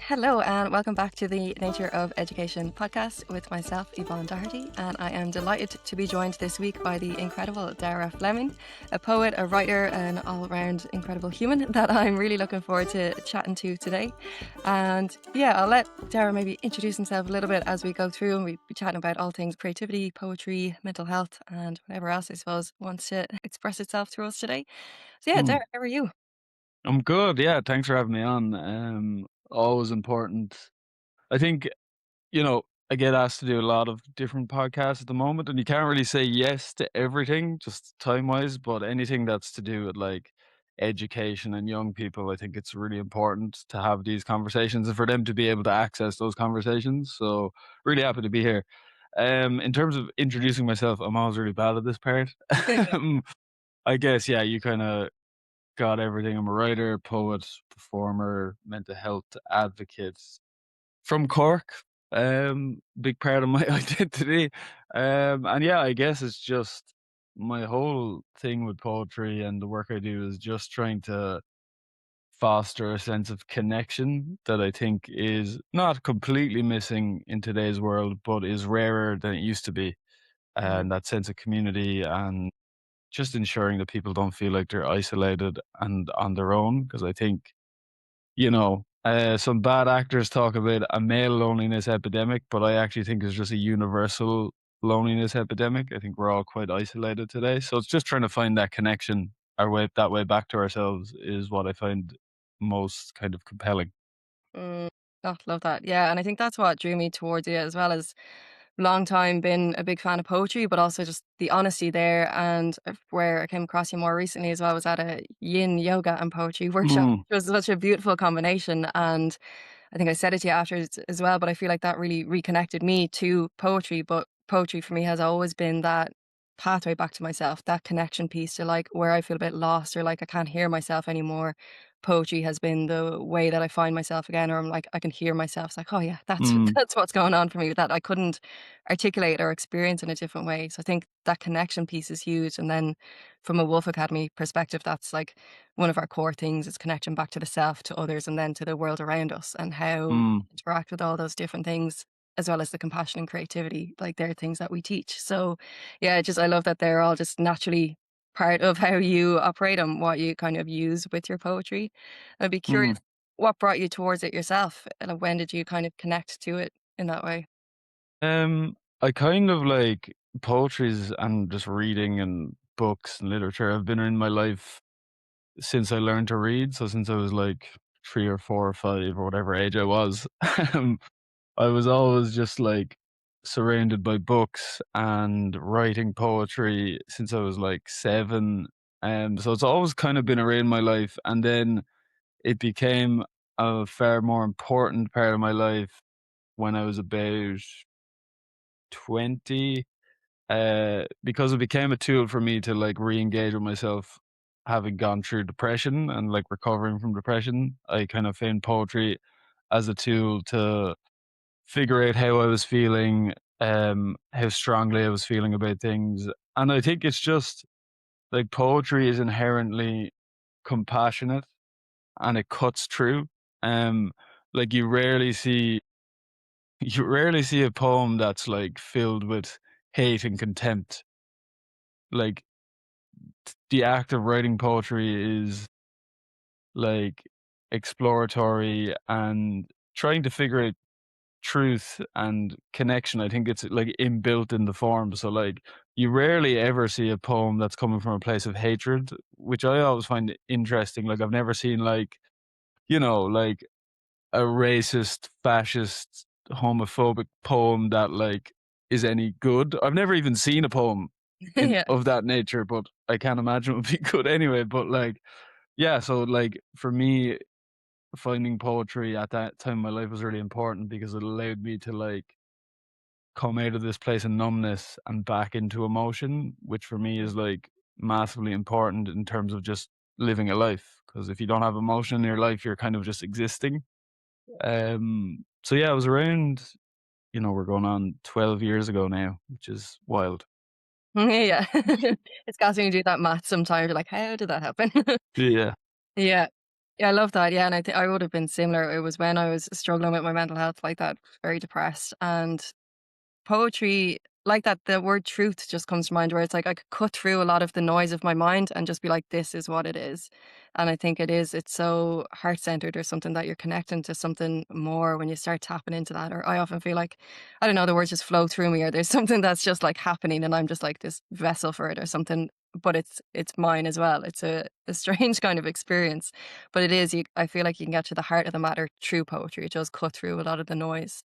Hello, and welcome back to the Nature of Education podcast with myself, Yvonne. And I am delighted to be joined this week by the incredible Daragh Fleming, a poet, a writer, an all round incredible human that I'm really looking forward to chatting to today. And yeah, I'll let Daragh maybe introduce himself a little bit as we go through, and we'll be chatting about all things creativity, poetry, mental health, and whatever else I suppose wants to express itself to us today. So yeah, Hmm. Daragh, how are you? I'm good. Yeah, thanks for having me on. Always important. I think, you know, I get asked to do a lot of different podcasts at the moment, and you can't really say yes to everything, just time wise, but anything that's to do with like education and young people, I think it's really important to have these conversations and for them to be able to access those conversations. So really happy to be here. In terms of introducing myself, I'm always really bad at this part. I guess, yeah, you kind of got everything. I'm a writer, poet, performer, mental health advocate from Cork. Big part of my identity. And yeah, I guess it's just my whole thing with poetry and the work I do is just trying to foster a sense of connection that I think is not completely missing in today's world, but is rarer than it used to be. And that sense of community and just ensuring that people don't feel like they're isolated and on their own. Because I think, some bad actors talk about a male loneliness epidemic, but I actually think it's just a universal loneliness epidemic. I think we're all quite isolated today. So it's just trying to find that connection, our way that way back to ourselves is what I find most kind of compelling. Mm, oh, love that. Yeah, and I think that's what drew me towards you as well as long time been a big fan of poetry, but also just the honesty there. And where I came across you more recently as well was at a yin yoga and poetry workshop, Mm, which was such a beautiful combination. And I think I said it to you afterwards as well, but I feel like that really reconnected me to poetry. But poetry for me has always been that pathway back to myself, that connection piece to like where I feel a bit lost or like I can't hear myself anymore. Poetry has been the way that I find myself again, or I'm like I can hear myself. It's like, oh yeah, that's mm, that's what's going on for me that I couldn't articulate or experience in a different way. So I think that connection piece is huge. And then from a Wolf Academy perspective, that's like one of our core things is connection back to the self, to others, and then to the world around us and how we mm, interact with all those different things, as well as the compassion and creativity. Like they're things that we teach. So yeah, just I love that they're all just naturally part of how you operate and what you kind of use with your poetry. I'd be curious, mm. what brought you towards it yourself? And when did you kind of connect to it in that way? I kind of like poetries and just reading and books and literature have been in my life since I learned to read. So since I was like 3 or 4 or 5 or whatever age I was, um, I was always just like surrounded by books and writing poetry since I was like 7. So it's always kind of been around my life. And then it became a far more important part of my life when I was about 20, because it became a tool for me to like re-engage with myself having gone through depression and like recovering from depression. I kind of found poetry as a tool to figure out how I was feeling, how strongly I was feeling about things. And I think it's just like poetry is inherently compassionate and it cuts through. Um, like you rarely see a poem that's like filled with hate and contempt. Like the act of writing poetry is like exploratory and trying to figure out truth and connection. I think it's like inbuilt in the form. So like you rarely ever see a poem that's coming from a place of hatred, which I always find interesting. Like I've never seen like, like a racist, fascist, homophobic poem that like is any good. I've never even seen a poem Yeah. of that nature, but I can't imagine it would be good anyway. But like, yeah, so like for me, finding poetry at that time in my life was really important because it allowed me to like come out of this place of numbness and back into emotion, which for me is like massively important in terms of just living a life. Because if you don't have emotion in your life, you're kind of just existing. So yeah, I was around, we're going on 12 years ago now, which is wild. Yeah. It's got me to do that math sometimes. You're like, how did that happen? Yeah. Yeah. Yeah, I love that. Yeah, and I think I would have been similar. It was when I was struggling with my mental health like that, very depressed, and poetry like that, the word truth just comes to mind where it's like I could cut through a lot of the noise of my mind and just be like, this is what it is. And I think it is, it's so heart centered or something that you're connecting to something more when you start tapping into that. Or I often feel like, I don't know, the words just flow through me or there's something that's just like happening and I'm just like this vessel for it or something. But it's mine as well. It's a strange kind of experience. But it is, I feel like you can get to the heart of the matter through poetry. It does cut through a lot of the noise.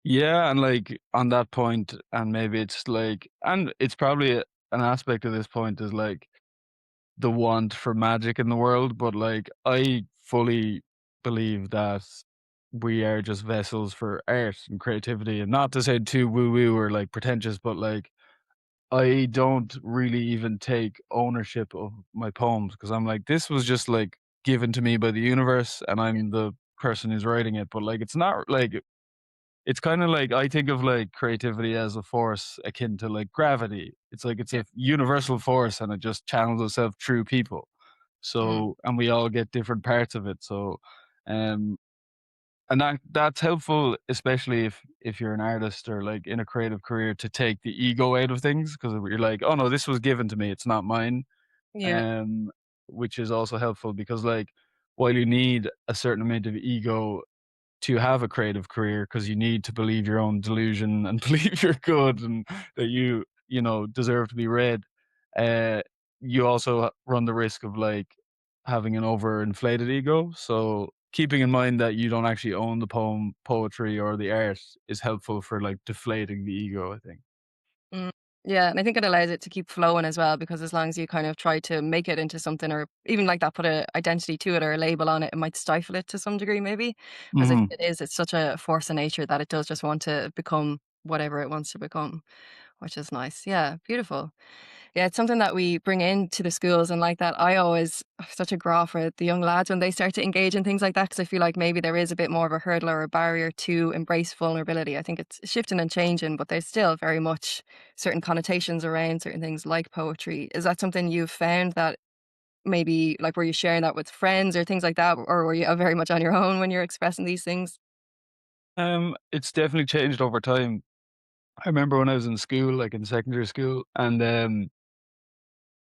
Yeah, and like on that point, and maybe it's like, and it's probably an aspect of this point is like the want for magic in the world, but like I fully believe that we are just vessels for art and creativity, and not to say too woo woo or like pretentious, but like I don't really even take ownership of my poems because I'm like, this was just like given to me by the universe, and I'm the person who's writing it. But like, it's not like it's kinda like I think of, like, creativity as a force akin to, like, gravity. It's like it's Yeah. a universal force, and it just channels itself through people. Mm, So and we all get different parts of it, so, um and that's helpful, especially if you're an artist or, like, in a creative career to take the ego out of things because you're like, "Oh, no, this was given to me, it's not mine." yeah. Um, which is also helpful because, like, while you need a certain amount of ego to have a creative career because you need to believe your own delusion and believe you're good and that you know deserve to be read. Uh, you also run the risk of like having an overinflated ego. So keeping in mind that you don't actually own the poetry, or the art is helpful for like deflating the ego, I think. Mm. Yeah, and I think it allows it to keep flowing as well because as long as you kind of try to make it into something or even like that, put a identity to it or a label on it, it might stifle it to some degree maybe. Whereas if Mhm. it is, it's such a force of nature that it does just want to become whatever it wants to become, which is nice. Yeah, beautiful. Yeah, it's something that we bring into the schools and like that. I always such a gra for the young lads when they start to engage in things like that because I feel like maybe there is a bit more of a hurdle or a barrier to embrace vulnerability. I think it's shifting and changing, but there's still very much certain connotations around certain things like poetry. Is that something you've found that maybe like were you sharing that with friends or things like that, or were you very much on your own when you're expressing these things? It's definitely changed over time. I remember when I was in school, like in secondary school, and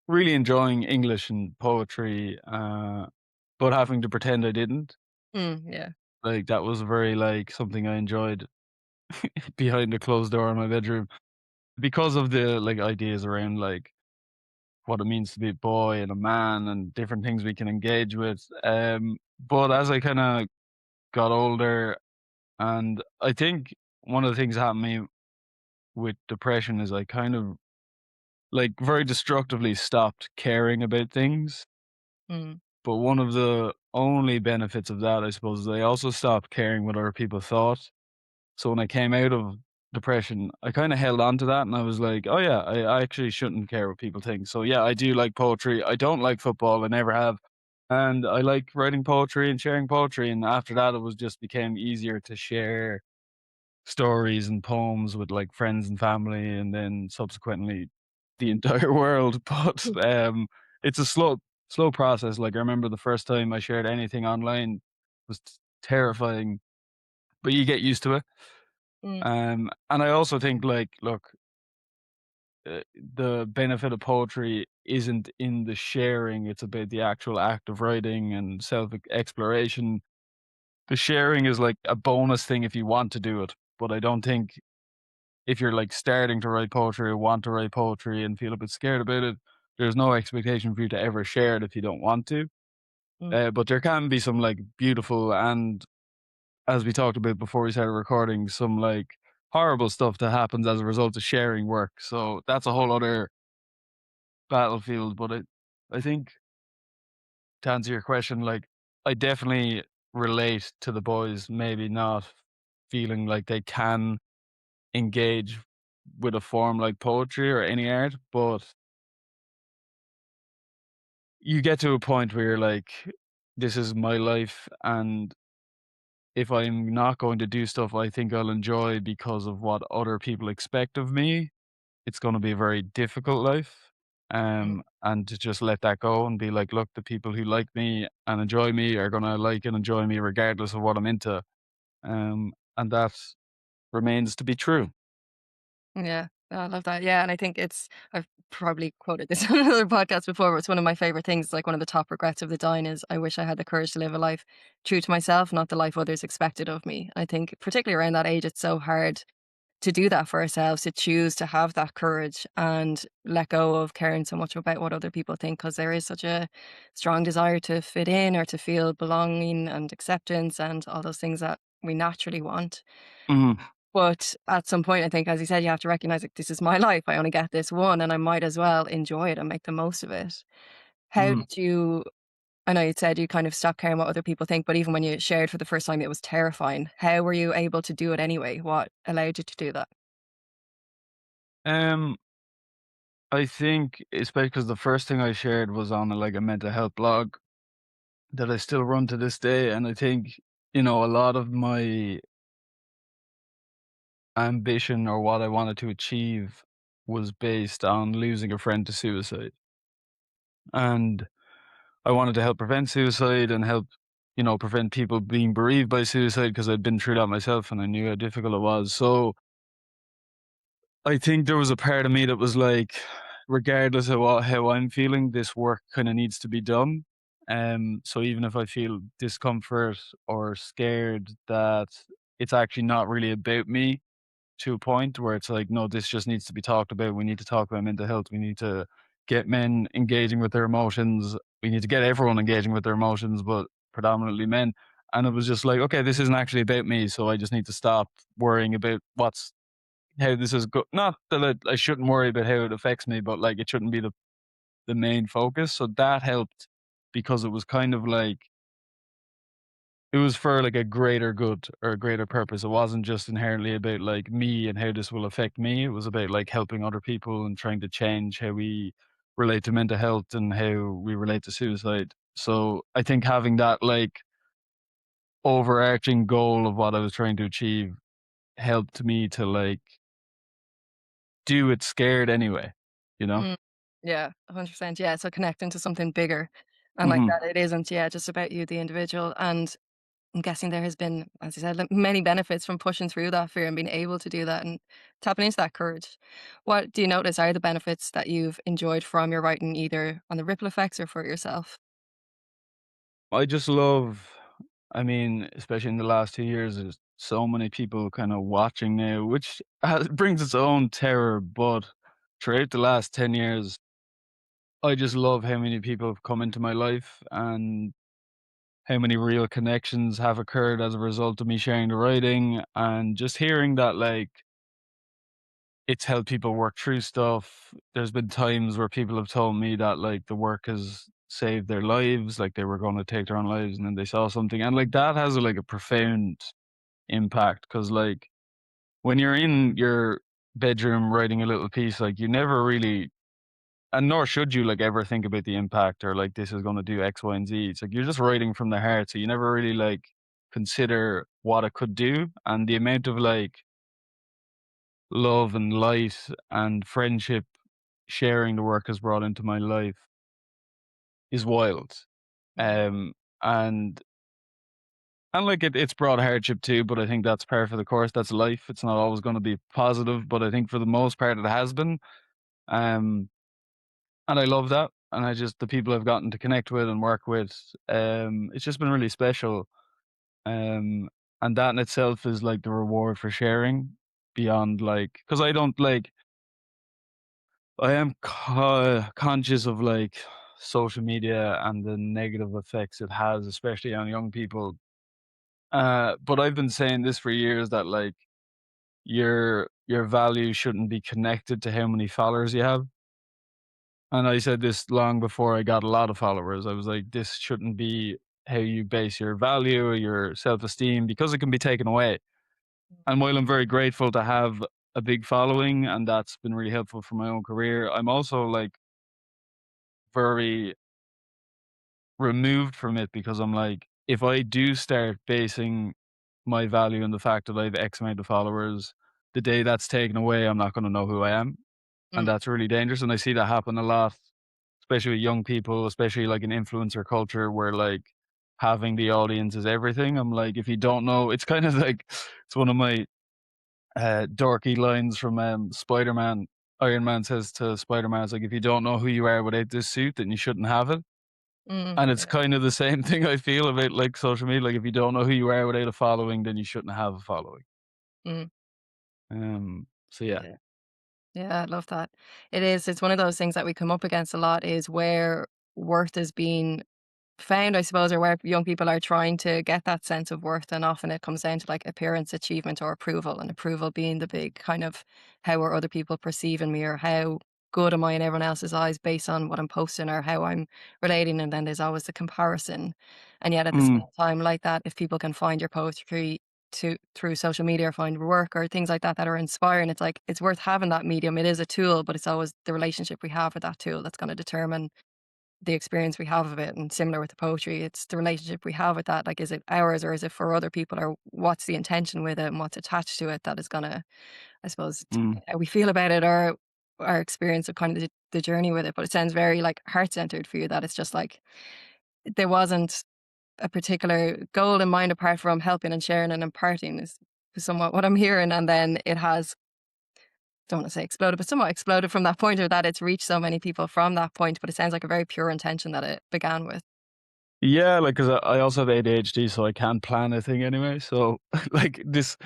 really enjoying English and poetry, but having to pretend I didn't. Mm, yeah. Like, that was very, like, something I enjoyed behind a closed door in my bedroom because of the, like, ideas around, like, what it means to be a boy and a man and different things we can engage with. But as I kinda got older, and I think one of the things that happened to me with depression is I kind of, like, very destructively stopped caring about things. Mm, But one of the only benefits of that, I suppose, is I also stopped caring what other people thought. So when I came out of depression, I kind of held on to that and I was like, oh yeah, I actually shouldn't care what people think. So yeah, I do like poetry. I don't like football. I never have. And I like writing poetry and sharing poetry. And after that, it was just became easier to share stories and poems with like friends and family, and then subsequently the entire world. But mm, it's a slow process. Like I remember the first time I shared anything online was terrifying, but you get used to it. mm, And I also think like, look, the benefit of poetry isn't in the sharing; it's about the actual act of writing and self exploration. The sharing is like a bonus thing if you want to do it, but I don't think if you're like starting to write poetry or want to write poetry and feel a bit scared about it, there's no expectation for you to ever share it if you don't want to. mm. But there can be some like beautiful and, as we talked about before we started recording, some like horrible stuff that happens as a result of sharing work. So that's a whole other battlefield. But I think to answer your question, like I definitely relate to the boys, maybe not feeling like they can engage with a form like poetry or any art, but you get to a point where you're like, this is my life, and if I'm not going to do stuff I think I'll enjoy because of what other people expect of me, it's going to be a very difficult life. Mm. and to just let that go and be like, look, the people who like me and enjoy me are gonna like and enjoy me regardless of what I'm into. And that remains to be true. Yeah, I love that. Yeah, and I think I've probably quoted this on another podcast before, but it's one of my favorite things. Like one of the top regrets of the dying is I wish I had the courage to live a life true to myself, not the life others expected of me. I think particularly around that age, it's so hard to do that for ourselves, to choose to have that courage and let go of caring so much about what other people think, because there is such a strong desire to fit in or to feel belonging and acceptance and all those things that we naturally want. Mhm, But at some point, I think, as you said, you have to recognize like this is my life. I only get this one, and I might as well enjoy it and make the most of it. How mhm. did you? I know you said you kind of stopped caring what other people think, but even when you shared for the first time, it was terrifying. How were you able to do it anyway? What allowed you to do that? Um, I think especially because the first thing I shared was on, like, a mental health blog that I still run to this day, and I think, a lot of my ambition or what I wanted to achieve was based on losing a friend to suicide. And I wanted to help prevent suicide and help, prevent people being bereaved by suicide because I'd been through that myself and I knew how difficult it was. So I think there was a part of me that was like, regardless of how I'm feeling, this work kind of needs to be done. So even if I feel discomfort or scared that it's actually not really about me, to a point where it's like, no, this just needs to be talked about. We need to talk about mental health. We need to get men engaging with their emotions. We need to get everyone engaging with their emotions, but predominantly men. And it was just like, okay, this isn't actually about me. So I just need to stop worrying about how this is not that I shouldn't worry about how it affects me, but like it shouldn't be the main focus. So that helped because it was kind of like, it was for, like, a greater good or a greater purpose. It wasn't just inherently about, like, me and how this will affect me. It was about, like, helping other people and trying to change how we relate to mental health and how we relate to suicide. So, I think having that, like, overarching goal of what I was trying to achieve helped me to, like, do it scared anyway, you know? Mm. Yeah, 100%. Yeah, so connecting to something bigger and like Mhm. that, it isn't, yeah, just about you, the individual. And I'm guessing there has been, as you said, like many benefits from pushing through that fear and being able to do that and tapping into that courage. What do you notice are the benefits that you've enjoyed from your writing, either on the ripple effects or for yourself? I just love I mean, especially in the last 2 years, there's so many people kinda watching now, which brings its own terror, but throughout the last 10 years, I just love how many people have come into my life and how many real connections have occurred as a result of me sharing the writing, and just hearing that, like, it's helped people work through stuff. There's been times where people have told me that, like, the work has saved their lives, like, they were gonna take their own lives and then they saw something, and, like, that has, like, a profound impact. Because like, when you're in your bedroom writing a little piece, like, you never really and nor should you, like, ever think about the impact or, like, this is gonna do X, Y, and Z. It's like you're just writing from the heart, so you never really, like, consider what it could do, and the amount of, like, love and light and friendship sharing the work has brought into my life is wild. Mm, Um, and like it's brought hardship too, but I think that's par for the course. That's life. It's not always gonna be positive, but I think for the most part it has been. Um, and I love that. And I just the people I've gotten to connect with and work with, it's just been really special. Um, and that in itself is like the reward for sharing beyond like because I don't like I am conscious of like social media and the negative effects it has, especially on young people. But I've been saying this for years that like your value shouldn't be connected to how many followers you have. And I said this long before I got a lot of followers. I was like, this shouldn't be how you base your value or your self-esteem because it can be taken away. And while I'm very grateful to have a big following and that's been really helpful for my own career, I'm also like very removed from it because I'm like, if I do start basing my value on the fact that I have X amount of followers, the day that's taken away, I'm not going to know who I am. and Mm, that's really dangerous, and I see that happen a lot, especially with young people, especially, like, in influencer culture where, like, having the audience is everything. I'm like, if you don't know it's kind of like it's one of my, dorky lines from, Spider-Man. Iron Man says to Spider-Man, it's like, "If you don't know who you are without this suit, then you shouldn't have it." And it's yeah, kind of the same thing I feel about, like, social media, like, if you don't know who you are without a following, then you shouldn't have a following. mm, So yeah. yeah. Yeah, I love that. It is. It's one of those things that we come up against a lot is where worth is being found, I suppose, or where young people are trying to get that sense of worth. And often it comes down to like appearance, achievement, or approval, and approval being the big kind of how are other people perceiving me or how good am I in everyone else's eyes based on what I'm posting or how I'm relating. And then there's always the comparison. And yet at the same Mm, time, like that, if people can find your poetry through social media or find work or things like that that are inspiring, it's like it's worth having that medium. It is a tool, but it's always the relationship we have with that tool that's going to determine the experience we have of it. And similar with the poetry, it's the relationship we have with that. Like, is it ours or is it for other people? Or what's the intention with it and what's attached to it that is going to, I suppose, mm. how we feel about it or our experience of kind of the journey with it. But it sounds very like heart centered for you that it's just like there wasn't a particular goal in mind apart from helping and sharing and imparting is somewhat what I'm hearing. And then it has, don't want to say exploded, but somewhat exploded from that point or that it's reached so many people from that point. But it sounds like a very pure intention that it began with. Yeah, like, 'cause I also have ADHD, so I can't plan a thing anyway, so, like, there's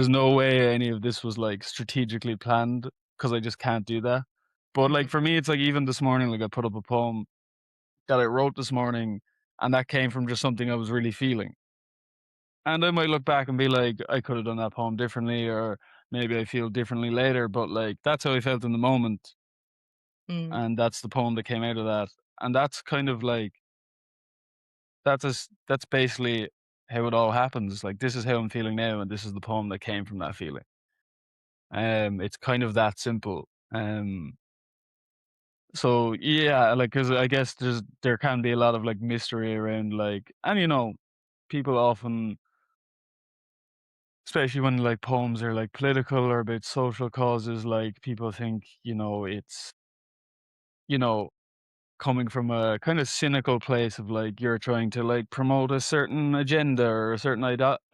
no way any of this was, like, strategically planned, 'cause I just can't do that. But, like, Mhm. for me, it's like even this morning, like, I put up a poem that I wrote this morning, and that came from just something I was really feeling. And I might look back and be like, "I could have done that poem differently," or maybe I feel differently later, but, like, that's how I felt in the moment, Mm. and that's the poem that came out of that. And that's kind of like that's basically how it all happens. Like, this is how I'm feeling now, and this is the poem that came from that feeling. It's kind of that simple. So yeah, like, 'cause I guess there can be a lot of, like, mystery around, like, and, people often, especially when, like, poems are, like, political or about social causes, like, people think, it's, you know, coming from a kind of cynical place of, like, you're trying to, like, promote a certain agenda or a certain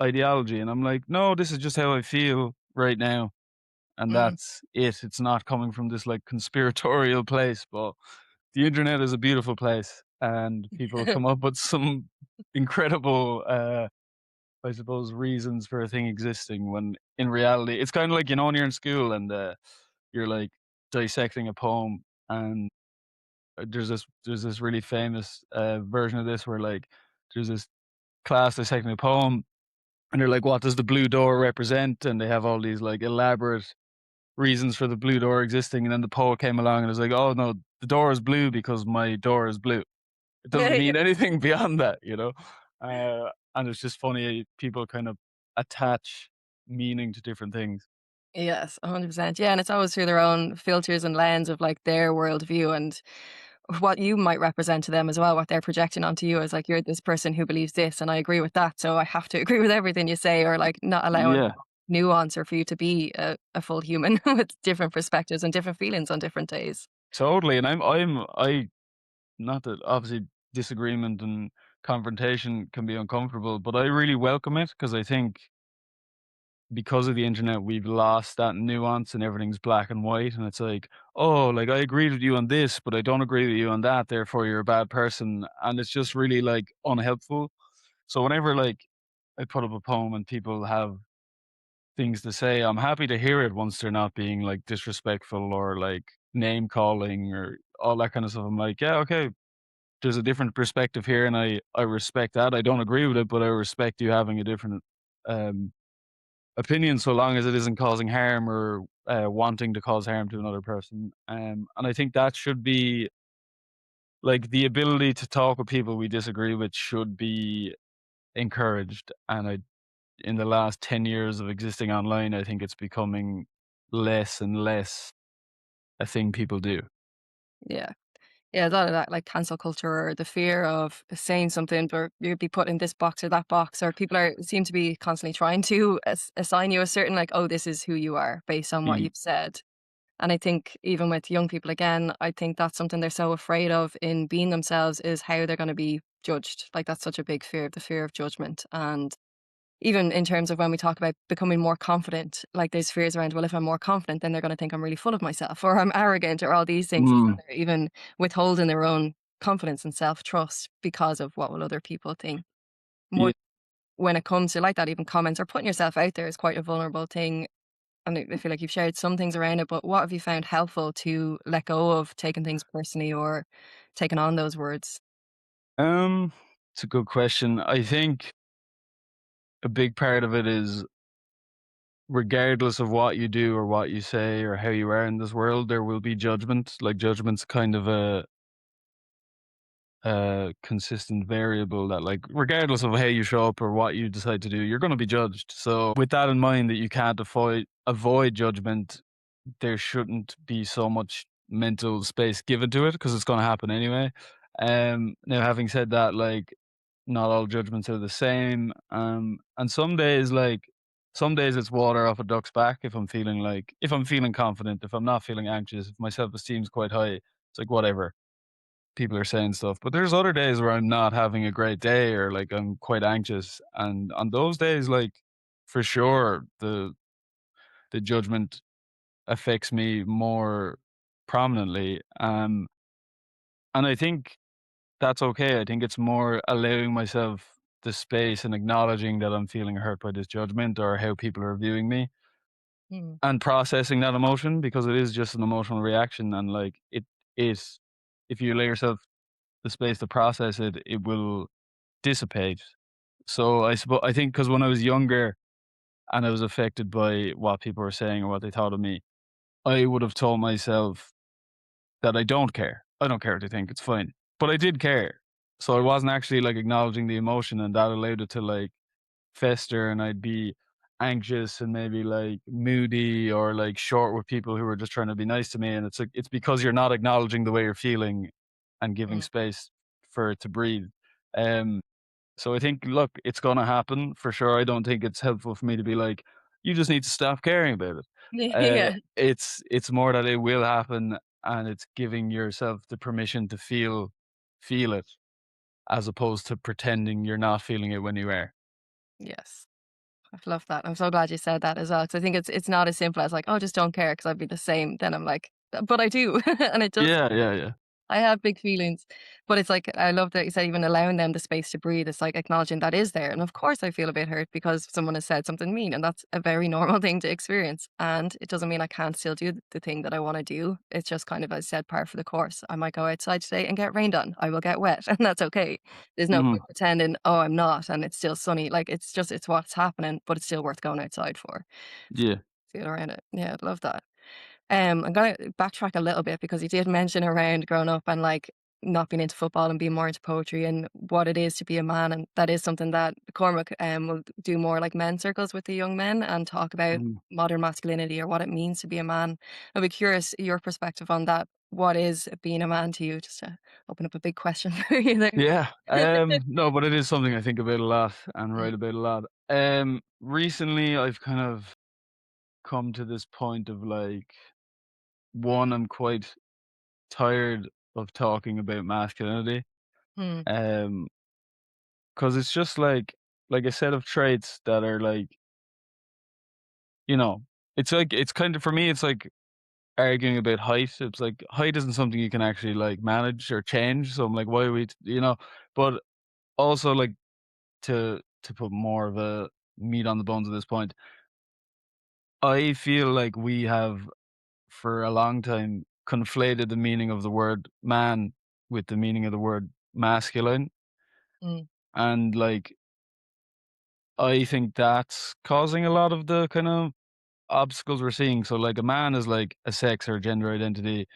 ideology, and I'm like, "No, this is just how I feel right now, and Mm. that's it." It's not coming from this, like, conspiratorial place, but the internet is a beautiful place, and people come up with some incredible, I suppose, reasons for a thing existing when in reality it's kinda like, when you're in school and, you're, like, dissecting a poem, and there's this really famous, version of this where, like, there's this class dissecting a poem, and they're like, "What does the blue door represent?" And they have all these, like, elaborate reasons for the blue door existing, and then the poet came along and was like, "Oh, no, the door is blue because my door is blue." It doesn't Yeah, mean anything beyond that, you know? And it's just funny people kind of attach meaning to different things. yes, 100%. Yeah, and it's always through their own filters and lens of like their worldview and what you might represent to them as well, what they're projecting onto you as like you're this person who believes this and I agree with that, so I have to agree with everything you say or like not allowing Yeah, nuance or for you to be a full human with different perspectives and different feelings on different days. totally, and I not that obviously disagreement and confrontation can be uncomfortable, but I really welcome it because I think because of the internet, we've lost that nuance and everything's black and white. And it's like, oh, like I agreed with you on this, but I don't agree with you on that. Therefore, you're a bad person. And it's just really like unhelpful. So whenever like I put up a poem and people have things to say, I'm happy to hear it once they're not being like disrespectful or like name calling or all that kind of stuff. I'm like, yeah, okay, there's a different perspective here, and I respect that. I don't agree with it, but I respect you having a different um opinion so long as it isn't causing harm or wanting to cause harm to another person. And I think that should be like the ability to talk with people we disagree with should be encouraged. And in the last 10 years of existing online, I think it's becoming less and less a thing people do. Yeah. Yeah, a lot of that like cancel culture or the fear of saying something or you'd be put in this box or that box or people are seem to be constantly trying to assign you a certain like, oh, this is who you are based on what Y- you've said. And I think even with young people, again, I think that's something they're so afraid of in being themselves is how they're going to be judged. Like that's such a big fear, the fear of judgment. And even in terms of when we talk about becoming more confident, like there's fears around, well, if I'm more confident, then they're going to think I'm really full of myself or I'm arrogant or all these things. And so Mm. they're even withholding their own confidence and self trust because of what will other people think. More Yeah. when it comes to like that, even comments or putting yourself out there is quite a vulnerable thing. And I feel like you've shared some things around it, but what have you found helpful to let go of taking things personally or taking on those words? Um, it's a good question. I think a big part of it is regardless of what you do or what you say or how you are in this world, there will be judgment. Like judgment's kind of a consistent variable that like regardless of how you show up or what you decide to do, you're going to be judged. So with that in mind that you can't avoid judgment, there shouldn't be so much mental space given to it because it's going to happen anyway. Now having said that, like not all judgments are the same. And some days it's water off a duck's back if I'm feeling confident, if I'm not feeling anxious, if my self esteem's quite high, it's like whatever. People are saying stuff. But there's other days where I'm not having a great day or like I'm quite anxious. And on those days, like for sure the judgment affects me more prominently. And I think that's okay. I think it's more allowing myself the space and acknowledging that I'm feeling hurt by this judgment or how people are viewing me Mm. and processing that emotion because it is just an emotional reaction and like it is if you allow yourself the space to process it, it will dissipate. So I think because when I was younger and I was affected by what people were saying or what they thought of me, I would have told myself that I don't care. I don't care what they think, it's fine. But I did care. So I wasn't actually, like, acknowledging the emotion, and that allowed it to, like, fester, and I'd be anxious and maybe, like, moody or, like, short with people who were just trying to be nice to me, and it's like it's because you're not acknowledging the way you're feeling and giving Mm. space for it to breathe. Um so I think, look, it's gonna happen for sure. I don't think it's helpful for me to be like, "You just need to stop caring about it." Yeah. It's more that it will happen, and it's giving yourself the permission to feel it, as opposed to pretending you're not feeling it when you are. Yes. I love that. I'm so glad you said that as well, because I think it's not as simple as like, "Oh, just don't care," because 'cause I'd be the same. Then I'm like, "But I do." And it does Yeah, yeah, yeah. I have big feelings, but it's like I love that you said even allowing them the space to breathe. It's like acknowledging that is there, and of course I feel a bit hurt because someone has said something mean, and that's a very normal thing to experience. And it doesn't mean I can't still do the thing that I want to do. It's just kind of as I said, par for the course. I might go outside today and get rained on. I will get wet, and that's okay. There's no Mhm. point pretending, oh, I'm not, and it's still sunny. Like it's just it's what's happening, but it's still worth going outside for. Yeah. Feel around it. Yeah, I love that. I'm gonna backtrack a little bit because you did mention around growing up and like not being into football and being more into poetry and what it is to be a man, and that is something that Cormac will do more like men's circles with the young men and talk about Mhm. modern masculinity or what it means to be a man. I'd be curious your perspective on that. What is being a man to you? Just to open up a big question for you there. Yeah. No, but it is something I think about a lot and Mm, write about a lot. Recently, I've kind of come to this point of, like, one, I'm quite tired of talking about masculinity. mm, Um, because it's just like a set of traits that are like, you know, it's kind of for me, it's like arguing about height. It's like height isn't something you can actually like manage or change. So I'm like, why are we, but also like to put more of a meat on the bones of this point, I feel like we have for a long time conflated the meaning of the word man with the meaning of the word masculine. mm, And like I think that's causing a lot of the kind of obstacles we're seeing. So like a man is like a sex or gender identity,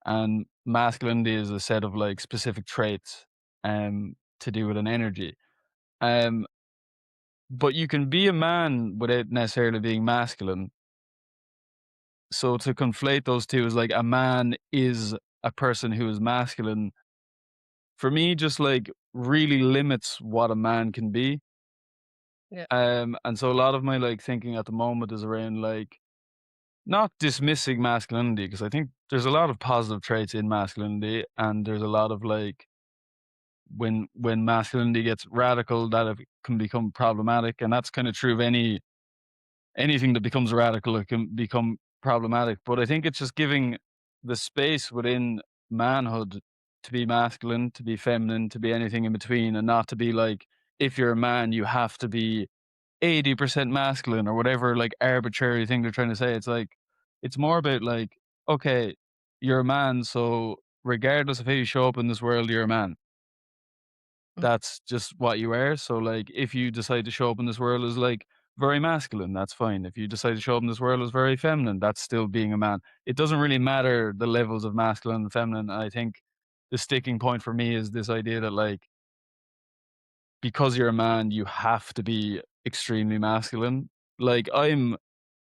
and masculinity is a set of like specific traits to do with an energy. Um but you can be a man without necessarily being masculine. So to conflate those two is like a man is a person who is masculine, for me just like really limits what a man can be. yeah. And so a lot of my like thinking at the moment is around like not dismissing masculinity, because I think there's a lot of positive traits in masculinity, and there's a lot of like when masculinity gets radical, that it can become problematic, and that's kind of true of anything that becomes radical. It can become problematic, but I think it's just giving the space within manhood to be masculine, to be feminine, to be anything in between, and not to be like, if you're a man, you have to be 80% masculine or whatever, like, arbitrary thing they're trying to say. It's like, it's more about like, okay, you're a man, so regardless of how you show up in this world, you're a man. Mm. That's just what you are. So, like, if you decide to show up in this world as like very masculine, that's fine. If you decide to show up in this world as very feminine, that's still being a man. It doesn't really matter the levels of masculine and feminine. I think the sticking point for me is this idea that, like, because you're a man, you have to be extremely masculine. Like, I'm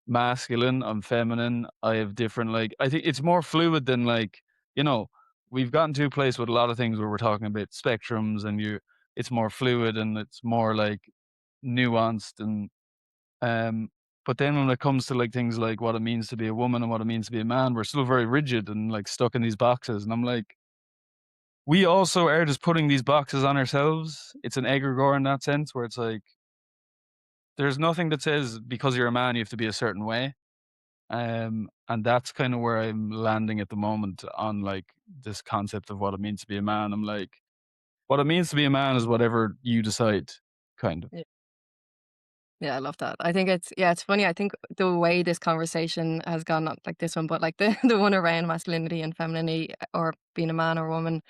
masculine, I'm feminine, I have different, like, I think it's more fluid than, like, you know, we've gotten to a place with a lot of things where we're talking about spectrums, and you it's more fluid and it's more like nuanced, and um but then when it comes to like things like what it means to be a woman and what it means to be a man, we're still very rigid and like stuck in these boxes. And I'm like, we also are just putting these boxes on ourselves. It's an egregore in that sense, where it's like there's nothing that says because you're a man you have to be a certain way. And that's kind of where I'm landing at the moment on like this concept of what it means to be a man. I'm like, what it means to be a man is whatever you decide, kind of. Yeah. Yeah, I love that. I think it's yeah, it's funny. I think the way this conversation has gone, not like this one, but like the the one around masculinity and femininity or being a man or woman,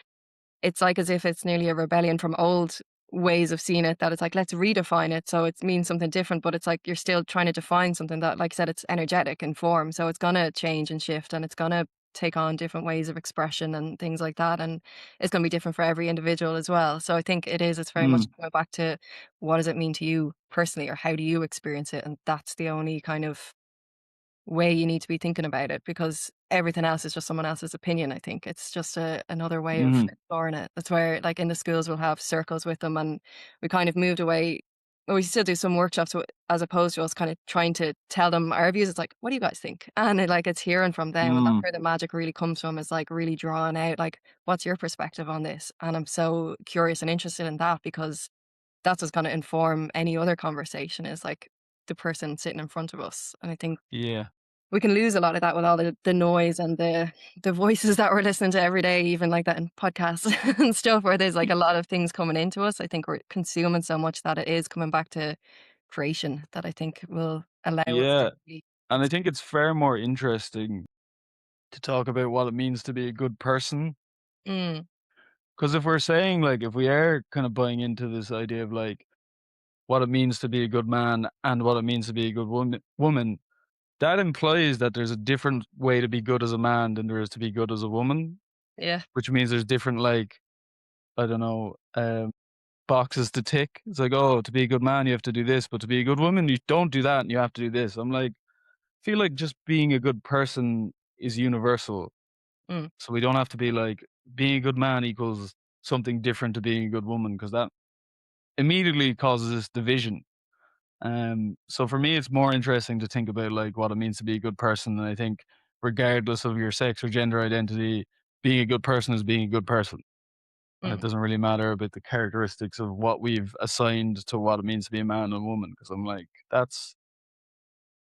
it's like as if it's nearly a rebellion from old ways of seeing it, that it's like, let's redefine it so it means something different, but it's like you're still trying to define something that, like I said, it's energetic in form. So it's gonna change and shift and it's gonna take on different ways of expression and things like that. And it's gonna be different for every individual as well. So I think it's very much Mm, going back to what does it mean to you personally or how do you experience it? And that's the only kind of way you need to be thinking about it, because everything else is just someone else's opinion. I think it's just another way of mhm. exploring it. That's where, like in the schools, we'll have circles with them, and we kind of moved away. Well, we still do some workshops as opposed to us kind of trying to tell them our views. It's like, what do you guys think? And like it's hearing from them, and that's Mm, where the magic really comes from. Is like really drawing out, like, what's your perspective on this? And I'm so curious and interested in that, because that's what's going to inform any other conversation. Is like the person sitting in front of us, and I think yeah. we can lose a lot of that with all the noise and the voices that we're listening to every day, even like that in podcasts and stuff, where there's like Y- a lot of things coming into us. I think we're consuming so much that it is coming back to creation that I think will allow us to Yeah. really And I think express. it's far more interesting to talk about what it means to be a good person. Mm, Because if we're saying, like, if we are kind of buying into this idea of like what it means to be a good man and what it means to be a good woman, that implies that there's a different way to be good as a man than there is to be good as a woman, yeah. which means there's different, like, I don't know, boxes to tick. It's like, oh, to be a good man, you have to do this, but to be a good woman, you don't do that and you have to do this. I'm like, feel like just being a good person is universal. Mm, So we don't have to be like, being a good man equals something different to being a good woman, because that immediately causes this division. So for me, it's more interesting to think about like what it means to be a good person. And I think regardless of your sex or gender identity, being a good person is being a good person. And it mm. doesn't really matter about the characteristics of what we've assigned to what it means to be a man and a woman. Because I'm like, that's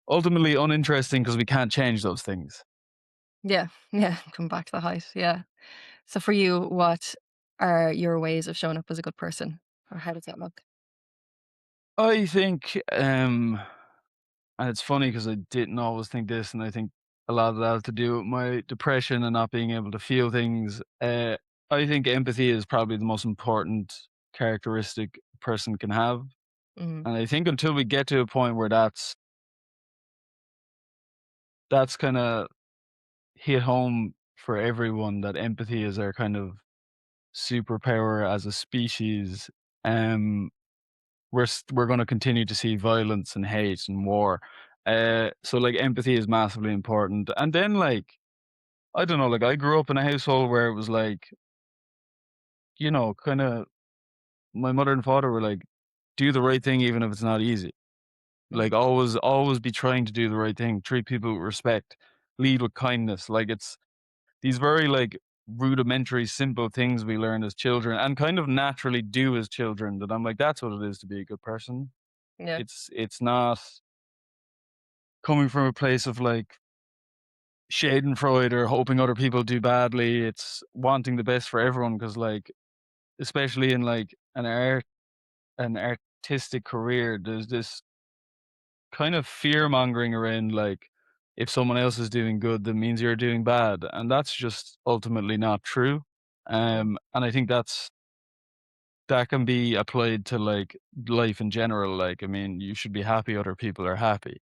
ultimately uninteresting because we can't change those things. Yeah. Yeah. Come back to the height. Yeah. So for you, what are your ways of showing up as a good person? Or how does that look? I think, and it's funny because I didn't always think this, and I think a lot of that has to do with my depression and not being able to feel things. I think empathy is probably the most important characteristic a person can have. Mm, And I think until we get to a point where that's kind of hit home for everyone, that empathy is our kind of superpower as a species, um, we're going to continue to see violence and hate and war. So like empathy is massively important. And then like, I don't know, like I grew up in a household where it was like, kind of my mother and father were like, do the right thing even if it's not easy. Mm. Like, always be trying to do the right thing, treat people with respect, lead with kindness. Like, it's these very, like, rudimentary, simple things we learn as children and kind of naturally do as children that I'm like, "That's what it is to be a good person." Yeah. It's not coming from a place of, like, schadenfreude or hoping other people do badly. It's wanting the best for everyone because, like, especially in, like, an artistic career, there's this kind of fear-mongering around, like, if someone else is doing good, that means you're doing bad, and that's just ultimately not true. Mm. And I think that can be applied to, like, life in general. Like, I mean, you should be happy other people are happy,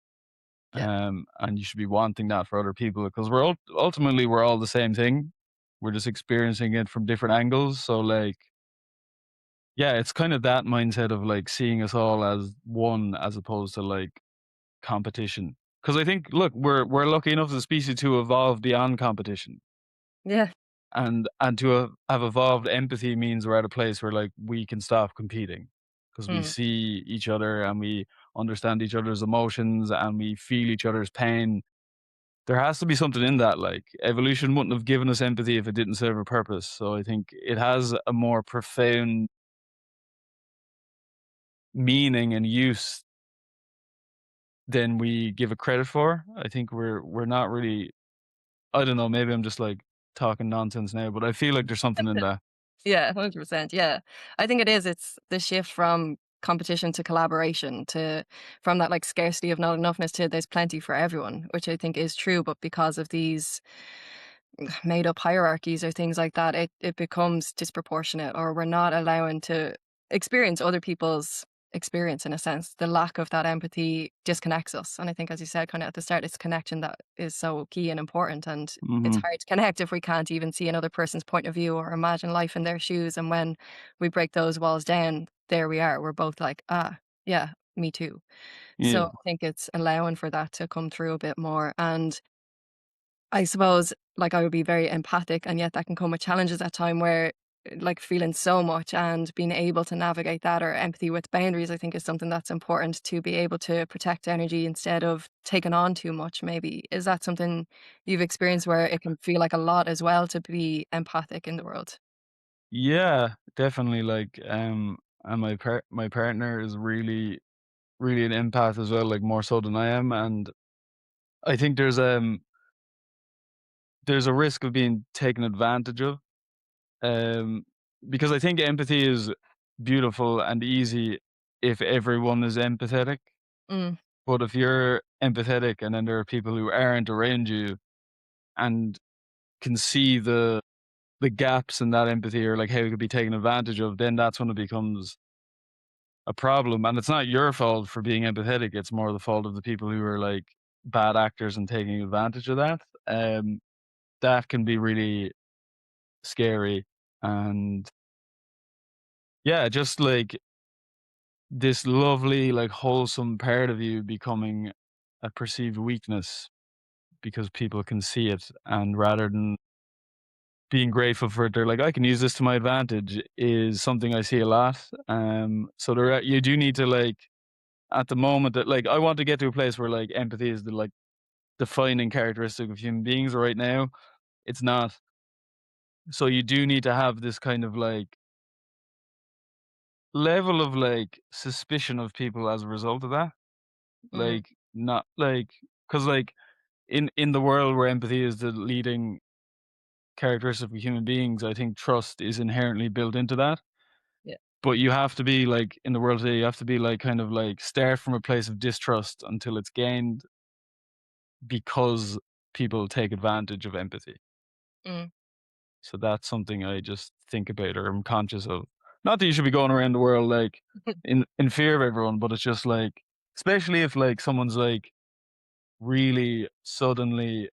Yeah. and you should be wanting that for other people because ultimately, we're all the same thing. We're just experiencing it from different angles, so, like, yeah, it's kind of that mindset of, like, seeing us all as one as opposed to, like, competition. Because I think, look, we're lucky enough as a species to evolve beyond competition, Yeah. and to have evolved empathy means we're at a place where, like, we can stop competing because we Mm. see each other and we understand each other's emotions and we feel each other's pain. There has to be something in that, like, evolution wouldn't have given us empathy if it didn't serve a purpose, so I think it has a more profound meaning and use than we give it credit for. I think we're not really. I don't know, maybe I'm just, like, talking nonsense now, but I feel like there's something in that. Yeah, 100%. Yeah. I think it is. It's the shift from competition to collaboration to from that like scarcity of not enoughness to there's plenty for everyone, which I think is true. But because of these made up hierarchies or things like that, it becomes disproportionate or we're not allowing to experience other people's experience in a sense. The lack of that empathy disconnects us. And I think as you said kind of at the start, it's connection that is so key and important. And it's Mhm. hard to connect if we can't even see another person's point of view or imagine life in their shoes. And when we break those walls down, there we are. We're both like, ah, yeah, me too. So Yeah. I think it's allowing for that to come through a bit more. And I suppose, like, I would be very empathic, and yet that can come with challenges at time where, like, feeling so much and being able to navigate that or empathy with boundaries, I think is something that's important to be able to protect energy instead of taking on too much, maybe. Is that something you've experienced where it can feel like a lot as well to be empathic in the world? Yeah, definitely, like, and my partner is really an empath as well, like, more so than I am, and I think there's a risk of being taken advantage of, um, because I think empathy is beautiful and easy if everyone is empathetic, Mm, but if you're empathetic and then there are people who aren't around you and can see the gaps in that empathy or like how it could be taken advantage of, then that's when it becomes a problem. And it's not your fault for being empathetic. It's more the fault of the people who are like bad actors and taking advantage of that. That can be really scary. And yeah, just like this lovely, like wholesome part of you becoming a perceived weakness because people can see it. And rather than being grateful for it, they're like, "I can use this to my advantage," is something I see a lot. So you do need to, like, at the moment that, like, I want to get to a place where, like, empathy is the, like, defining characteristic of human beings. Right now, it's not. So you do need to have this kind of, like, level of, like, suspicion of people as a result of that. mm, Like, not like, because like, in the world where empathy is the leading characteristic of human beings, I think trust is inherently built into that. yeah. But you have to be like in the world today, you have to be like kind of like start from a place of distrust until it's gained because people take advantage of empathy. Mm. So that's something I just think about or I'm conscious of. Not that you should be going around the world like in fear of everyone, but it's just like especially if like someone's like really suddenly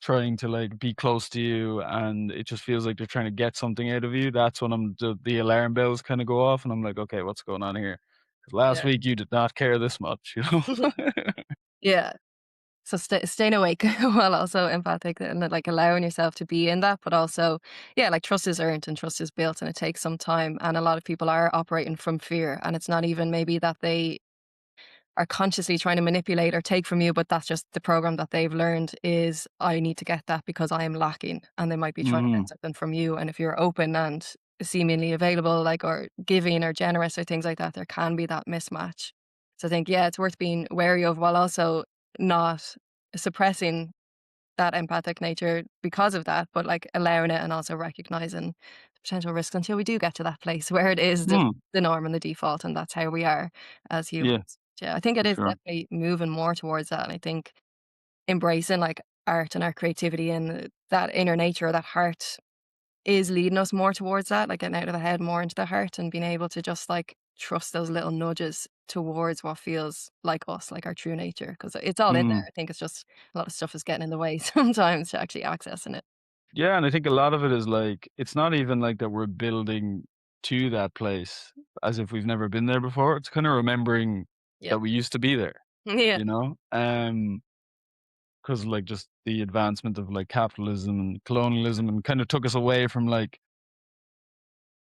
trying to like be close to you and it just feels like they're trying to get something out of you, that's when the alarm bells kind of go off and I'm like, okay, what's going on here? 'Cause last Yeah. week you did not care this much, you know? Yeah. So staying awake while also empathic and like allowing yourself to be in that, but also, yeah, like trust is earned and trust is built and it takes some time. And a lot of people are operating from fear. And it's not even maybe that they are consciously trying to manipulate or take from you, but that's just the program that they've learned is I need to get that because I am lacking, and they might be trying to Mhm. get something from you. And if you're open and seemingly available, like or giving or generous or things like that, there can be that mismatch. So I think yeah, it's worth being wary of while also not suppressing that empathic nature because of that, but like allowing it and also recognizing the potential risks until we do get to that place where it is Mm. the norm and the default, and that's how we are as Yeah, humans. Yeah, I think it for is sure. definitely moving more towards that, and I think embracing like art and our creativity and that inner nature, that heart is leading us more towards that, like getting out of the head more into the heart and being able to just like trust those little nudges towards what feels like us, like our true nature. Because it's all in there. Mm. I think it's just a lot of stuff is getting in the way sometimes to actually accessing it. Yeah, and I think a lot of it is, like, it's not even like that we're building to that place as if we've never been there before. It's kinda remembering Yeah. that we used to be there, Yeah. you know? 'Cause, like, just the advancement of, like, capitalism and colonialism and kinda took us away from, like,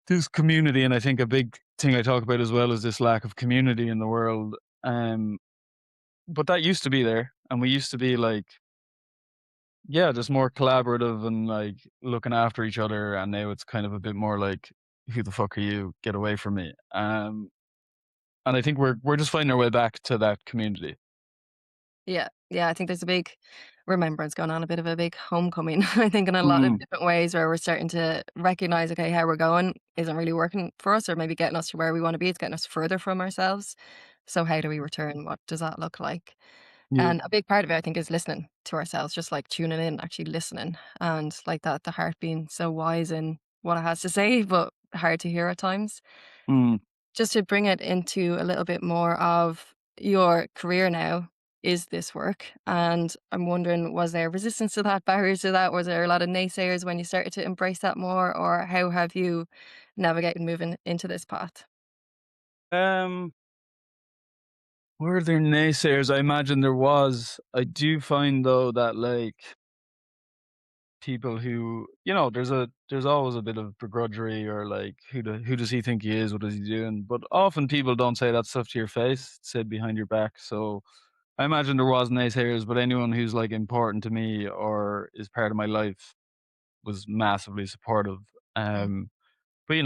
this community, and I think a big thing I talk about as well is this lack of community in the world, um, but that used to be there, and we used to be, like, yeah, just more collaborative and, like, looking after each other, and now it's kind of a bit more like, "Who the fuck are you? Get away from me." And I think we're just finding our way back to that community. Yeah. Yeah. I think there's a big remembrance going on, a bit of a big homecoming, I think, in a lot of Mhm. different ways where we're starting to recognize, okay, how we're going isn't really working for us or maybe getting us to where we want to be. It's getting us further from ourselves. So, how do we return? What does that look like? Yeah. And a big part of it, I think, is listening to ourselves, just like tuning in, actually listening. And like that, the heart being so wise in what it has to say, but hard to hear at times. Mm. Just to bring it into a little bit more of your career now, is this work? And I'm wondering, was there resistance to that, barriers to that? Was there a lot of naysayers when you started to embrace that more? Or how have you navigated moving into this path? Um, were there naysayers? I imagine there was. I do find though that, like, people who, there's always a bit of begrudgery or, like, who does he think he is? What is he doing? But often people don't say that stuff to your face, it's said behind your back. So I imagine there was naysayers, but anyone who's, like, important to me or is part of my life was massively supportive. Mm. Um, but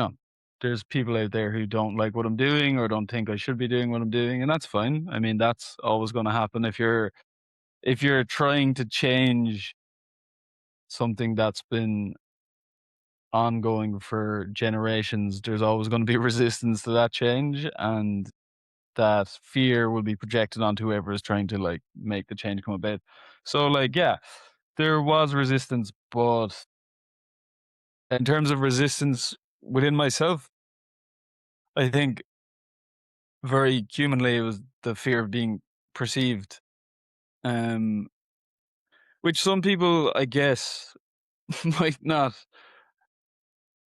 there's people out there who don't like what I'm doing or don't think I should be doing what I'm doing, and that's fine. I mean, that's always going to happen if you're trying to change something that's been ongoing for generations. There's always going to be resistance to that change, and that fear will be projected onto whoever is trying to, like, make the change come about. So, like, yeah, there was resistance, but in terms of resistance within myself, I think very humanly it was the fear of being perceived, um, which some people, I guess, might not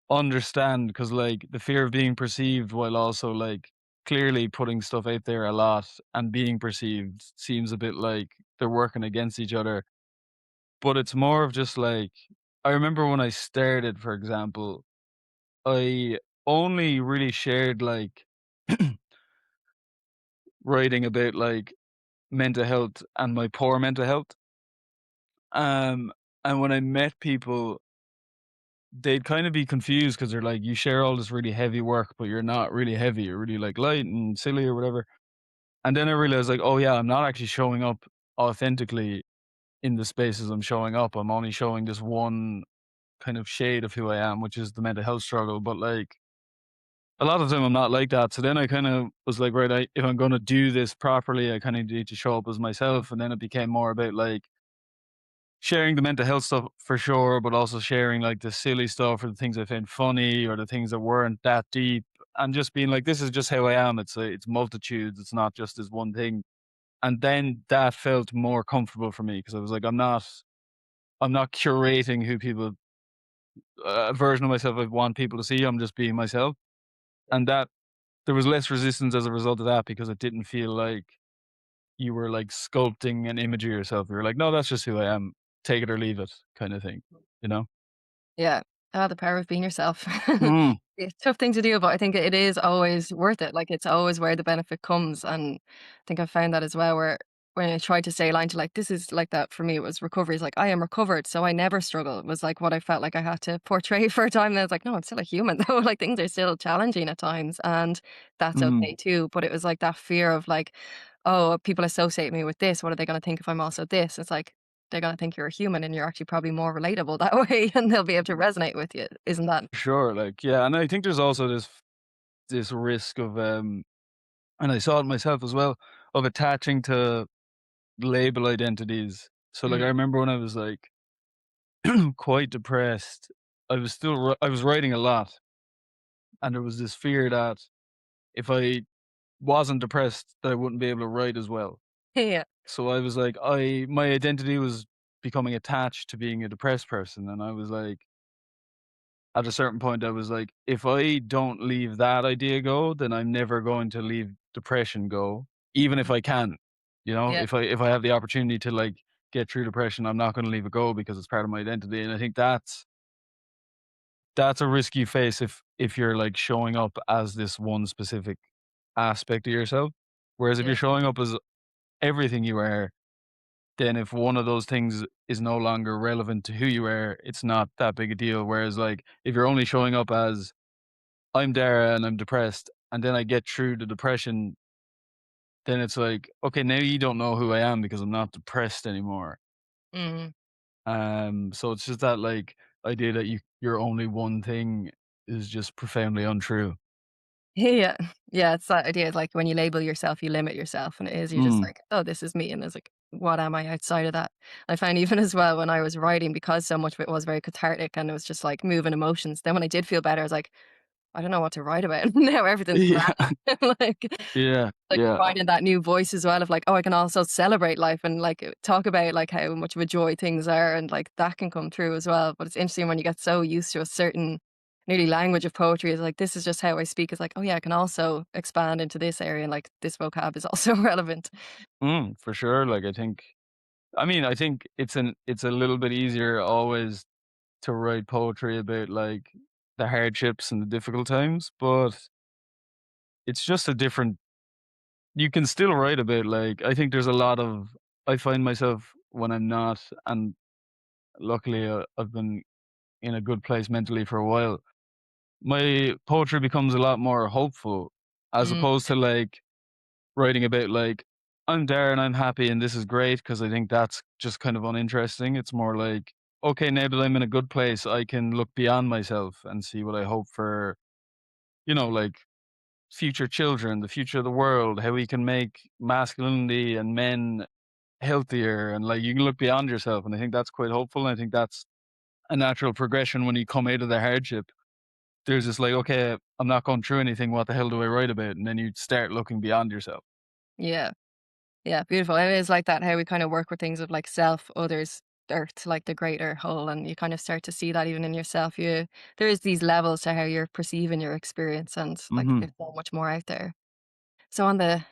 understand because, like, the fear of being perceived while also, like, clearly putting stuff out there a lot and being perceived seems a bit like they're working against each other. But it's more of just like, I remember when I started, for example, I only really shared, like, writing about, like, mental health and my poor mental health. Um, and when I met people, they'd kind of be confused because 'cause they're like, "You share all this really heavy work, but you're not really heavy. You're really, like, light and silly or whatever." And then I realized, like, "Oh, yeah, I'm not actually showing up authentically in the spaces I'm showing up. I'm only showing this one kind of shade of who I am, which is the mental health struggle." But, like, a lot of the time I'm not like that. So then I kind of was like, "Right, if I'm gonna do this properly, I kinda need to show up as myself." And then it became more about, like, sharing the mental health stuff for sure, but also sharing, like, the silly stuff or the things I found funny or the things that weren't that deep, and just being like, "This is just how I am." It's multitudes. It's not just this one thing. And then that felt more comfortable for me because I was like, I'm not curating who people a version of myself I want people to see. I'm just being myself. And that there was less resistance as a result of that because it didn't feel like you were, like, sculpting an image of yourself. You were like, "No, that's just who I am. Take it or leave it," kind of thing, you know? Yeah. Ah, the power of being yourself. Mm. It's a tough thing to do, but I think it is always worth it. Like, it's always where the benefit comes, and I think I've found that as well, where when I tried to say a line to, like, this is like that for me, it was recovery. It's like, "I am recovered, so I never struggle." It was, like, what I felt like I had to portray for a time, and I was like, "No, I'm still a human, though." Like, things are still challenging at times, and that's Mm, okay too, but it was, like, that fear of, like, "Oh, people associate me with this. What are they gonna think if I'm also this?" It's like, they're gonna think you're a human, and you're actually probably more relatable that way, and they'll be able to resonate with you. Isn't that? sure, like, yeah, and I think there's also this risk of, and I saw it myself as well, of attaching to label identities. So, like, I Mm. remember when I was, like, quite depressed, I was writing a lot, and there was this fear that if I wasn't depressed, that I wouldn't be able to write as well. Yeah. So I was like, I my identity was becoming attached to being a depressed person, and I was like, at a certain point, I was like, if I don't leave that idea go, then I'm never going to leave depression go, even if I can. You know, Yeah. if I have the opportunity to like get through depression, I'm not going to leave it go because it's part of my identity. And I think that's a risk you face if you're like showing up as this one specific aspect of yourself. Whereas if you're Yeah. showing up as everything you are, then if one of those things is no longer relevant to who you are, it's not that big a deal. Whereas like if you're only showing up as I'm Dara and I'm depressed, and then I get through the depression, then it's like, okay, now you don't know who I am because I'm not depressed anymore. Mhm. So it's just that like idea that you're only one thing is just profoundly untrue. Yeah. Yeah, it's that idea, like, when you label yourself, you limit yourself, and it is, you're just Mm. like, "Oh, this is me," and it's like, "What am I outside of that?" I find even as well when I was writing, because so much of it was very cathartic and it was just, like, moving emotions, then when I did feel better, I was like, "I don't know what to write about." Now everything's Yeah, bland. yeah, Like, yeah. finding that new voice as well of, like, "Oh, I can also celebrate life and, like, talk about, like, how much of a joy things are," and, like, that can come through as well, but it's interesting when you get so used to a certain nearly language of poetry is like, "This is just how I speak." It's like, "Oh, yeah, I can also expand into this area, and, like, this vocab is also relevant." For sure. Like I think it's a little bit easier always to write poetry about like the hardships and the difficult times, but it's just a different you can still write about like I think there's a lot of I find myself when I'm not and luckily I've been in a good place mentally for a while. My poetry becomes a lot more hopeful as Mm, opposed to like writing about like I'm there and I'm happy and this is great because I think that's just kind of uninteresting. It's more like okay, now that I'm in a good place, I can look beyond myself and see what I hope for, like future children, the future of the world, how we can make masculinity and men healthier and like you can look beyond yourself. And I think that's quite hopeful. And I think that's a natural progression when you come out of the hardship. There's this like, okay, I'm not going through anything. What the hell do I write about? And then you start looking beyond yourself. yeah. Yeah, beautiful. And it is like that, how we kind of work with things of, like, self, others, earth, like the greater whole, and you kind of start to see that even in yourself. There is these levels to how you're perceiving your experience, and, like, Hmm. there's so much more out there. So on the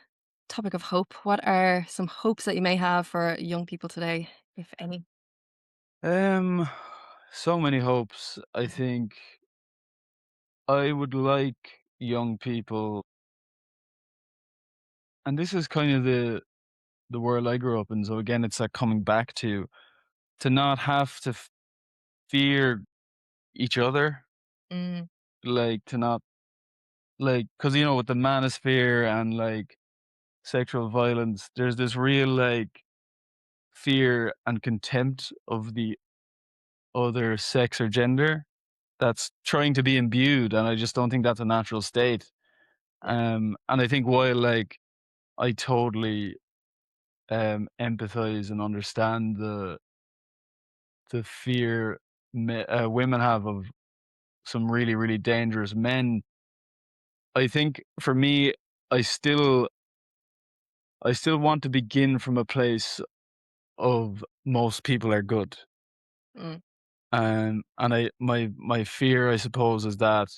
topic of hope, what are some hopes that you may have for young people today, if any? Um, so many hopes. I Mhm. think I would like young people, and this is kind of the world I grew up in. So again, it's like coming back to not have to fear each other, Mm, like to not like because with the manosphere and like sexual violence, there's this real like fear and contempt of the other sex or gender that's trying to be imbued, and I just don't think that's a natural state. yeah. And I think while like I totally empathize and understand the fear women have of some really really dangerous men. I think for me, I still I still want to begin from a place of most people are good. Mm, And my fear, I suppose, is that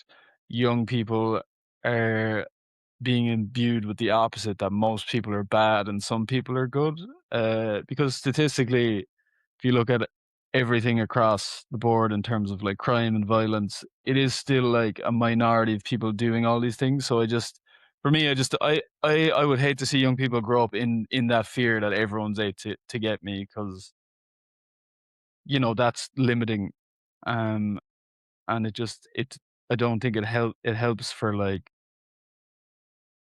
young people are being imbued with the opposite, that most people are bad and some people are good. Because statistically, if you look at everything across the board in terms of like crime and violence, it is still like a minority of people doing all these things. So for me, I would hate to see young people grow up in that fear that everyone's out to get me, because that's limiting. Um, and I don't think it helps for like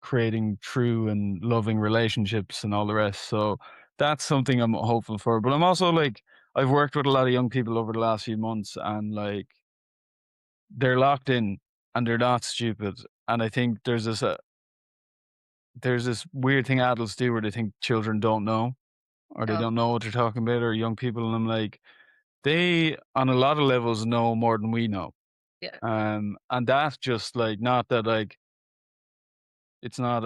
creating true and loving relationships and all the rest. So that's something I'm hopeful for. But I'm also like, I've worked with a lot of young people over the last few months, and like they're locked in and they're not stupid. And I think there's this weird thing adults do where they think children don't know, or they Oh, don't know what they're talking about, or young people. And I'm like, they on a lot of levels know more than we know. yeah. And that's just like, not that like it's not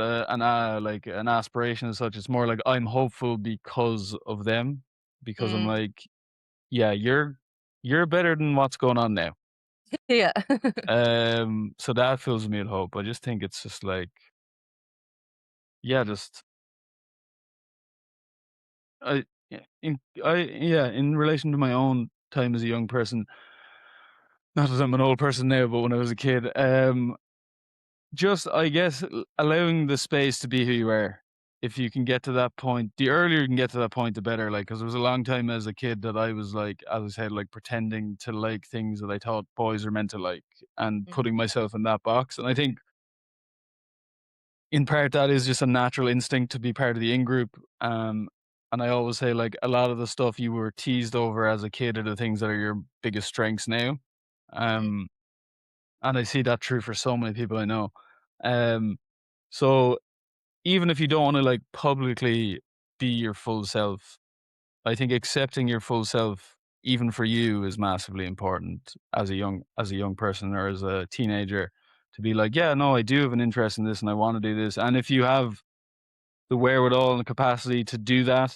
like an aspiration as such. It's more like I'm hopeful because of them, because I'm Mm, like, yeah, you're better than what's going on now. yeah. So that fills me with hope. I just think it's just like, yeah, just I yeah, in relation to my own time as a young person, not that I'm an old person now, but when I was a kid, just, I guess, allowing the space to be who you are. If you can get to that point, the earlier you can get to that point, the better. Like, because there was a long time as a kid that I was like, as I said, like pretending to like things that I thought boys are meant to like, and Mhm. putting myself in that box. And I think in part that is just a natural instinct to be part of the in group. And I always say, like, a lot of the stuff you were teased over as a kid are the things that are your biggest strengths now. Mm, Um, and I see that true for so many people I know. Um, so even if you don't want to like publicly be your full self, I think accepting your full self, even for you, is massively important as a young person or as a teenager, to be like, yeah, no, I do have an interest in this and I want to do this. And if you have the wherewithal and the capacity to do that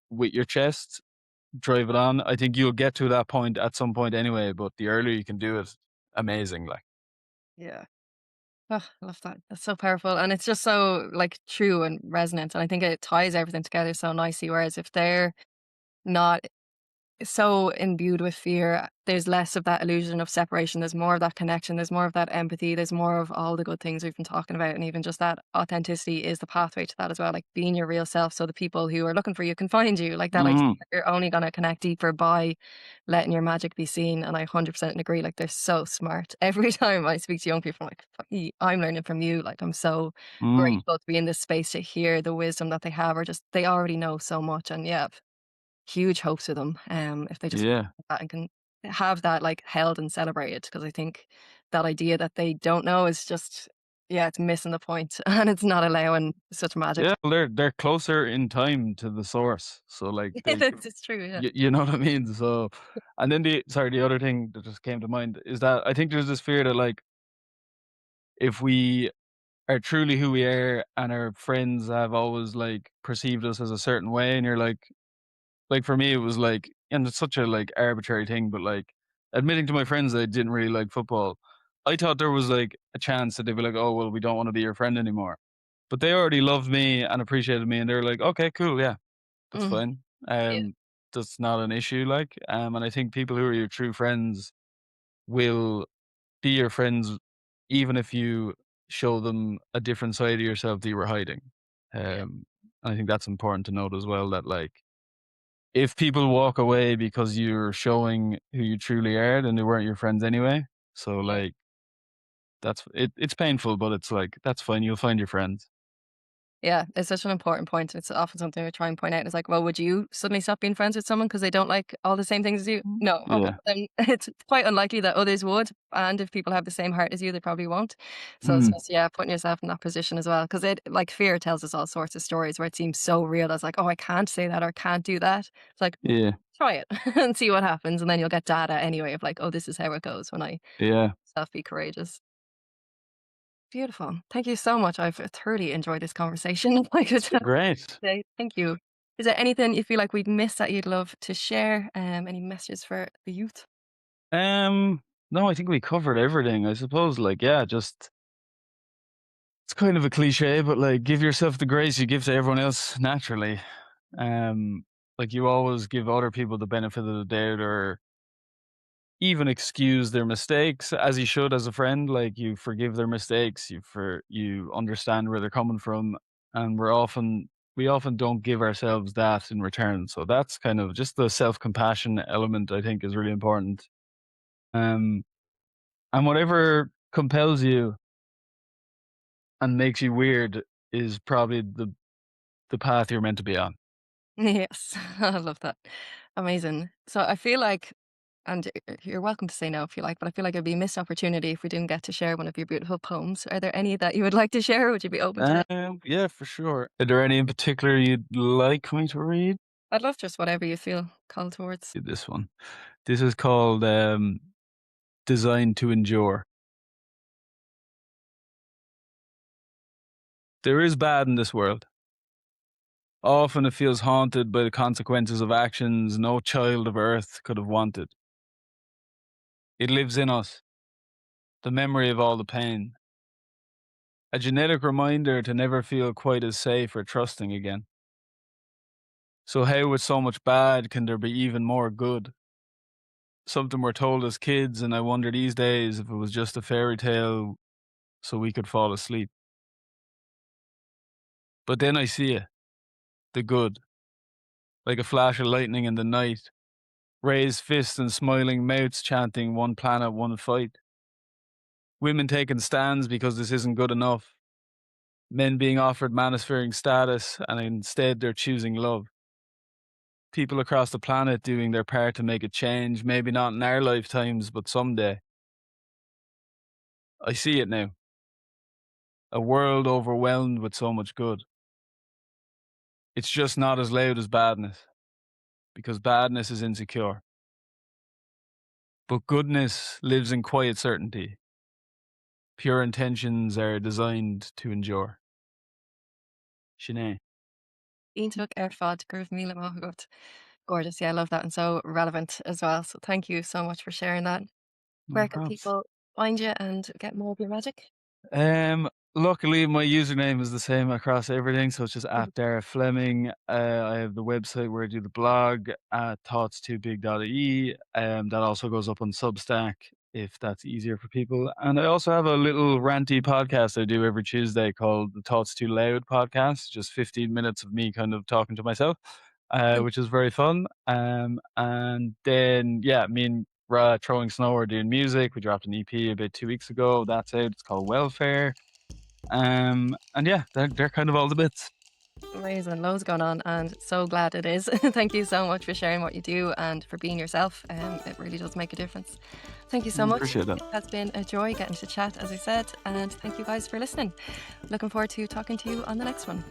with your chest, drive it on. I think you'll get to that point at some point anyway, but the earlier you can do it, amazing. Like, yeah. Oh, I love that. That's so powerful. And it's just so like true and resonant. And I think it ties everything together so nicely. Whereas if they're not so imbued with fear, there's less of that illusion of separation. There's more of that connection. There's more of that empathy. There's more of all the good things we've been talking about. And even just that authenticity is the pathway to that as well. Like being your real self. So the people who are looking for you can find you. Like that idea mhm, that you're only going to connect deeper by letting your magic be seen. And I 100% agree. Like they're so smart. Every time I speak to young people, I'm like, I'm learning from you. Like I'm so mm, grateful to be in this space to hear the wisdom that they have, or just they already know so much. And yeah, huge hopes for them, if they just yeah. that and can have that, like, held and celebrated. Because I think that idea that they don't know is just yeah, it's missing the point, and it's not allowing such magic. Yeah, well, they're closer in time to the source, so, like, they It's true, yeah. you know what I mean? So and then the other thing that just came to mind is that I think there's this fear that, like, if we are truly who we are and our friends have always, like, perceived us as a certain way, and you're like, for me, it was like, and it's such a, like, arbitrary thing, but, like, admitting to my friends that I didn't really like football, I thought there was, like, a chance that they'd be like, "Oh, well, we don't wanna be your friend anymore." But they already loved me and appreciated me, and they were like, "Okay, cool, yeah, that's Mhm. fine." Yeah, That's not an issue, like, and I think people who are your true friends will be your friends even if you show them a different side of yourself that you were hiding. yeah, I think that's important to note as well, that, like, if people walk away because you're showing who you truly are, then they weren't your friends anyway. So, yeah. like, it's painful, but it's like, that's fine, you'll find your friends. Yeah, it's such an important point. It's often something we try and point out. It's like, well, would you suddenly stop being friends with someone because they don't like all the same things as you? No. Okay. Yeah. Then it's quite unlikely that others would. And if people have the same heart as you, they probably won't. So it's Mm. just, yeah, putting yourself in that position as well. Because it, like, fear tells us all sorts of stories where it seems so real. That's like, oh, I can't say that or can't do that. It's like, Yeah. try it and see what happens. And then you'll get data anyway of like, oh, this is how it goes when I Yeah. self be courageous. Beautiful. Thank you so much. I've thoroughly enjoyed this conversation. I could Great. say thank you. Is there anything you feel like we've missed that you'd love to share? Any messages for the youth? Um, no, I think we covered everything. I suppose, like, yeah, just it's kind of a cliche, but like, give yourself the grace you give to everyone else naturally. Um, Like, you always give other people the benefit of the doubt or even excuse their mistakes as you should as a friend. Like, you forgive their mistakes, you understand where they're coming from, and we often don't give ourselves that in return. So that's kind of just the self-compassion element, I think, is really important. Um, and whatever compels you and makes you weird is probably the path you're meant to be on. Yes, I love that. Amazing. So I feel like, and you're welcome to say no if you like, but I feel like it'd be a missed opportunity if we didn't get to share one of your beautiful poems. Are there any that you would like to share? Would you be open to that? Yeah, for sure. Are there any in particular you'd like me to read? I'd love just whatever you feel called towards. This one. This is called Designed to Endure. There is bad in this world. Often it feels haunted by the consequences of actions no child of earth could have wanted. It lives in us, the memory of all the pain, a genetic reminder to never feel quite as safe or trusting again. So, how with so much bad can there be even more good? Something we're told as kids, and I wonder these days if it was just a fairy tale so we could fall asleep. But then I see it, the good, like a flash of lightning in the night, raised fists and smiling mouths chanting one planet, one fight. Women taking stands because this isn't good enough. Men being offered manospheric status and instead they're choosing love. People across the planet doing their part to make a change, maybe not in our lifetimes, but someday. I see it now. A world overwhelmed with so much good. It's just not as loud as badness, because badness is insecure. But goodness lives in quiet certainty. Pure intentions are designed to endure. Sinead. Ionach ar fad gurh míle maith agat. Gorgeous. Yeah, I love that and so relevant as well. So thank you so much for sharing that. No Where can props. people find you and get more of your magic? Um, Luckily, my username is the same across everything, so it's just Mhm. at Daragh Fleming. I have the website where I do the blog at thoughtstoobig.ie. That also goes up on Substack if that's easier for people. And I also have a little ranty podcast I do every Tuesday called the Thoughts Too Loud podcast, just 15 minutes of me kind of talking to myself, Cool. which is very fun. And then, yeah, me and Throwing Snow are doing music. We dropped an EP about 2 weeks ago. That's out. It's called Welfare. And yeah, they're kind of all the bits. Amazing. Loads going on and so glad it is. Thank you so much for sharing what you do and for being yourself. It really does make a difference. Thank you so much. Appreciate that. It has been a joy getting to chat, as I said, and thank you guys for listening. Looking forward to talking to you on the next one.